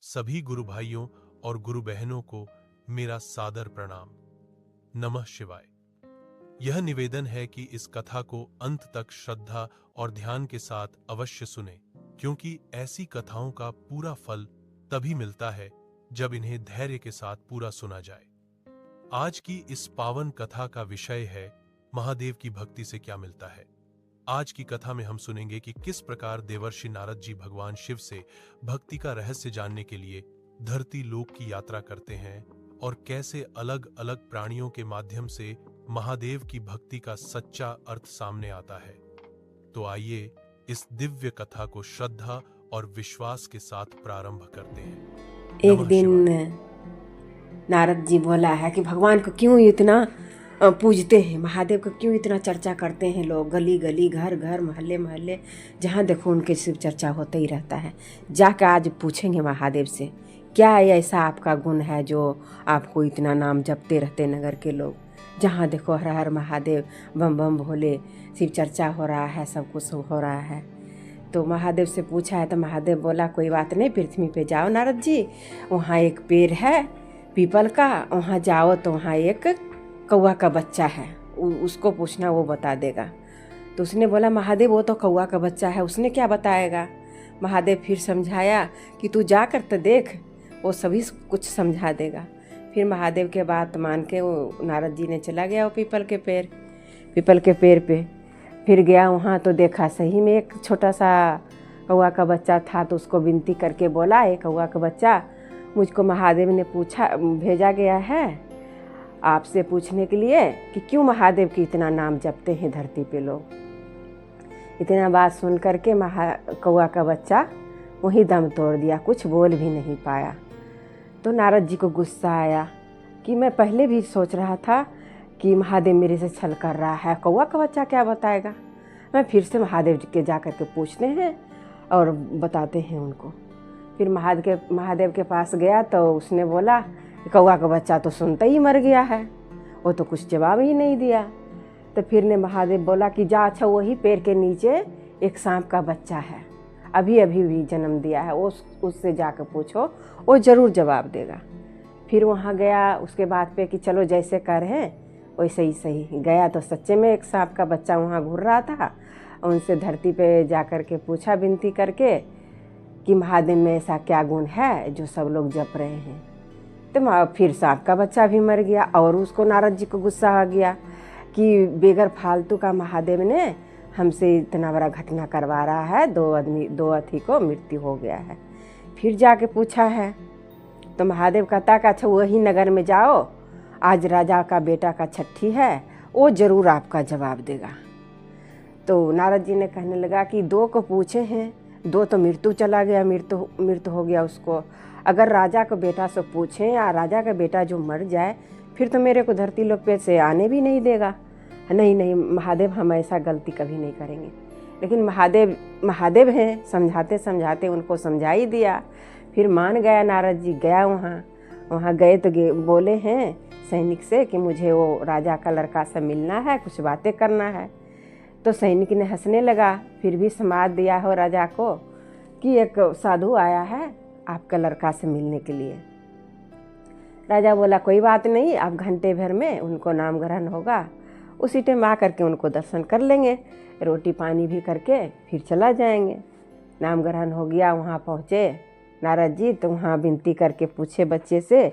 सभी गुरु भाइयों और गुरु बहनों को मेरा सादर प्रणाम। नमः शिवाय। यह निवेदन है कि इस कथा को अंत तक श्रद्धा और ध्यान के साथ अवश्य सुने, क्योंकि ऐसी कथाओं का पूरा फल तभी मिलता है जब इन्हें धैर्य के साथ पूरा सुना जाए। आज की इस पावन कथा का विषय है महादेव की भक्ति से क्या मिलता है। आज की कथा में हम सुनेंगे कि किस प्रकार देवर्षि नारद जी भगवान शिव से भक्ति का रहस्य जानने के लिए धरती लोक की यात्रा करते हैं और कैसे अलग अलग प्राणियों के माध्यम से महादेव की भक्ति का सच्चा अर्थ सामने आता है। तो आइए इस दिव्य कथा को श्रद्धा और विश्वास के साथ प्रारंभ करते हैं। एक दिन नारद जी बोला है कि भगवान को क्यों इतना पूजते हैं, महादेव को क्यों इतना चर्चा करते हैं लोग, गली गली घर घर मोहल्ले मोहल्ले जहाँ देखो उनके शिव चर्चा होता ही रहता है। जाकर आज पूछेंगे महादेव से, क्या ऐसा आपका गुण है जो आपको इतना नाम जपते रहते नगर के लोग, जहाँ देखो हर हर महादेव बम बम भोले, शिव चर्चा हो रहा है, सब कुछ हो रहा है। तो महादेव से पूछा है तो महादेव बोला कोई बात नहीं, पृथ्वी पे जाओ नारद जी, वहाँ एक पेड़ है पीपल का, वहाँ जाओ तो वहाँ एक कौवा का बच्चा है, उसको पूछना वो बता देगा। तो उसने बोला महादेव वो तो कौवा का बच्चा है, उसने क्या बताएगा। महादेव फिर समझाया कि तू जा कर तो देख, वो सभी कुछ समझा देगा। फिर महादेव के बात मान के वो नारद जी ने चला गया वो पीपल के पेड़ पे। फिर गया वहाँ तो देखा सही में एक छोटा सा कौवा का बच्चा था। तो उसको विनती करके बोला, एक कौवा का बच्चा, मुझको महादेव ने भेजा गया है आपसे पूछने के लिए कि क्यों महादेव की इतना नाम जपते हैं धरती पे लोग। इतना बात सुन करके कौवा का बच्चा वहीं दम तोड़ दिया, कुछ बोल भी नहीं पाया। तो नारद जी को गुस्सा आया कि मैं पहले भी सोच रहा था कि महादेव मेरे से छल कर रहा है, कौवा का बच्चा क्या बताएगा। मैं फिर से महादेव के जा कर के पूछते हैं और बताते हैं उनको। फिर महादेव के पास गया तो उसने बोला कौवा का बच्चा तो सुनते ही मर गया है, वो तो कुछ जवाब ही नहीं दिया। तो फिर ने महादेव बोला कि जा, अच्छा वही पेड़ के नीचे एक सांप का बच्चा है, अभी भी जन्म दिया है, उससे जाकर पूछो, वो ज़रूर जवाब देगा। फिर वहाँ गया, उसके बाद पे कि चलो जैसे कर हैं वैसे ही सही। गया तो सच्चे में एक सांप का बच्चा वहाँ घूर रहा था। उनसे धरती पे जा कर के पूछा विनती करके कि महादेव में ऐसा क्या गुण है जो सब लोग जप रहे हैं। तो फिर सांप का बच्चा भी मर गया और उसको नारद जी को गुस्सा आ गया कि बेगर फालतू का महादेव ने हमसे इतना बड़ा घटना करवा रहा है, दो अथी को मृत्यु हो गया है। फिर जाके पूछा है तो महादेव कहता कि अच्छा वही नगर में जाओ, आज राजा का बेटा का छठी है, वो ज़रूर आपका जवाब देगा। तो नारद जी ने कहने लगा कि दो को पूछे हैं, दो तो मृत्यु चला गया, मृत्यु हो गया उसको। अगर राजा को बेटा से पूछें या राजा का बेटा जो मर जाए फिर तो मेरे को धरती लोक पे से आने भी नहीं देगा। नहीं महादेव, हम ऐसा गलती कभी नहीं करेंगे। लेकिन महादेव हैं, समझाते समझाते उनको समझा ही दिया। फिर मान गया नारद जी। गया वहाँ गए तो बोले हैं सैनिक से कि मुझे वो राजा का लड़का से मिलना है, कुछ बातें करना है। तो सैनिक ने हंसने लगा, फिर भी समाद दिया हो राजा को कि एक साधु आया है आपका लड़का से मिलने के लिए। राजा बोला कोई बात नहीं, आप घंटे भर में उनको नाम ग्रहण होगा, उसी टाइम आ करके उनको दर्शन कर लेंगे, रोटी पानी भी करके फिर चला जाएंगे। नाम ग्रहण हो गया, वहाँ पहुँचे नारद जी तो वहाँ विनती करके पूछे बच्चे से,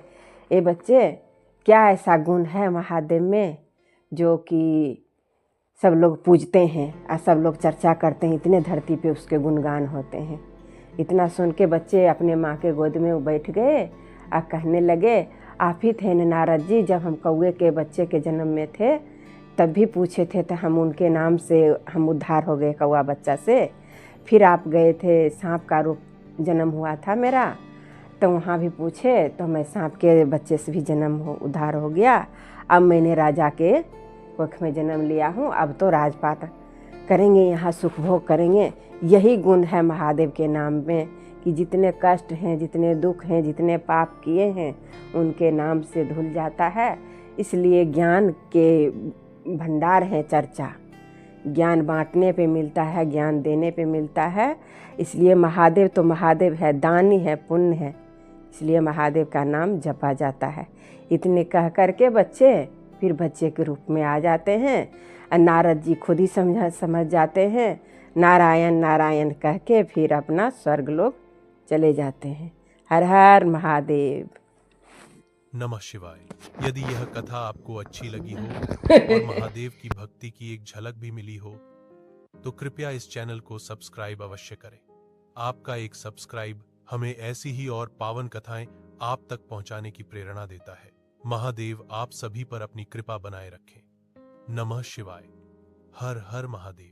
ए बच्चे क्या ऐसा गुण है महादेव में जो कि सब लोग पूजते हैं और सब लोग चर्चा करते हैं, इतने धरती पे उसके गुणगान होते हैं। इतना सुन के बच्चे अपने माँ के गोद में बैठ गए और कहने लगे आप ही थे न नारद जी, जब हम कौवे के बच्चे के जन्म में थे तब भी पूछे थे तो हम उनके नाम से हम उद्धार हो गए कौवा बच्चा से। फिर आप गए थे, सांप का रूप जन्म हुआ था मेरा, तो वहाँ भी पूछे तो मैं सांप के बच्चे से भी उद्धार हो गया। अब मैंने राजा के कुख में जन्म लिया हूँ, अब तो राजपाट करेंगे, यहाँ सुख भोग करेंगे। यही गुण है महादेव के नाम में कि जितने कष्ट हैं, जितने दुख हैं, जितने पाप किए हैं उनके नाम से धुल जाता है। इसलिए ज्ञान के भंडार है चर्चा, ज्ञान बांटने पे मिलता है, ज्ञान देने पे मिलता है। इसलिए महादेव तो महादेव है, दानी है, पुण्य है, इसलिए महादेव का नाम जपा जाता है। इतने कह करके बच्चे फिर बच्चे के रूप में आ जाते हैं और नारद जी खुद ही समझ जाते हैं। नारायण नारायण कह के फिर अपना स्वर्ग लोक चले जाते हैं। हर हर महादेव। नमः शिवाय। यदि यह कथा आपको अच्छी लगी हो और महादेव की भक्ति की एक झलक भी मिली हो तो कृपया इस चैनल को सब्सक्राइब अवश्य करें। आपका एक सब्सक्राइब हमें ऐसी ही और पावन कथाएं आप तक पहुंचाने की प्रेरणा देता है। महादेव आप सभी पर अपनी कृपा बनाए रखें। नमः शिवाय। हर हर महादेव।